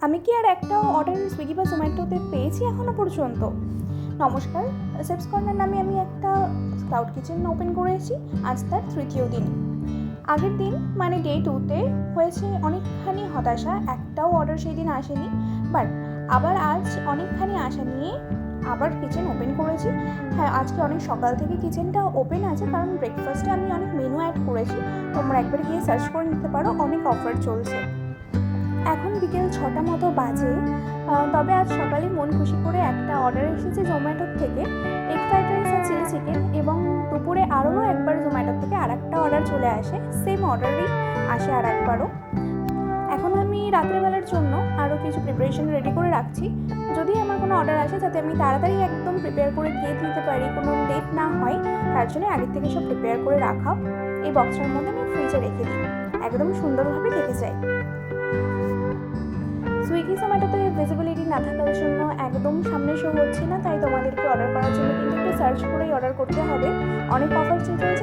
আমি কি আর একটাও অর্ডার সুইগি বা জোম্যাটোতে পেয়েছি এখনও পর্যন্ত? নমস্কার, সেভস কর্নার নামে আমি একটা ক্লাউড কিচেন ওপেন করেছি। আজ তার তৃতীয় দিন। আগের দিন মানে ডে 2তে হয়েছে অনেকখানি হতাশা, একটাও অর্ডার সেই দিন আসেনি। বাট আবার আজ অনেকখানি আশা নিয়ে আবার কিচেন ওপেন করেছি। হ্যাঁ, আজকে অনেক সকাল থেকে কিচেনটা ওপেন আছে, কারণ ব্রেকফাস্টে আমি অনেক মেনু অ্যাড করেছি। তোমরা একবার গিয়ে সার্চ করে নিতে পারো, অনেক অফার চলছে। এখন বিকেল 6টা মতো বাজে। তবে আজ সকালে মন খুশি করে একটা অর্ডার এসেছে জোম্যাটোর থেকে, এগ ফ্রাইড রাইস আর চিলি চিকেন, এবং দুপুরে আরও একবার জোম্যাটোর থেকে আর একটা অর্ডার চলে আসে, সেম অর্ডারই আসে আর একবারও। এখন আমি রাত্রেবেলার জন্য আরও কিছু প্রিপারেশন রেডি করে রাখছি। যদি আমার কোনো অর্ডার আসে যাতে আমি তাড়াতাড়ি একদম প্রিপেয়ার করে দিয়ে দিতে পারি, কোনো লেট না হয়, তার জন্য আগের থেকে সব প্রিপেয়ার করে রাখা। এই বক্সটার মধ্যে আমি ফ্রিজে রেখে দিই, একদম সুন্দরভাবে রেখে যাই। সুইগি জোম্যাটোতে ভিজিবিলিটি না থাকার জন্য একদম সামনে শো হচ্ছে না, তাই তোমাদেরকে অর্ডার করার জন্য কিন্তু একটু সার্চ করেই অর্ডার করতে হবে। অনেক অফার চলছে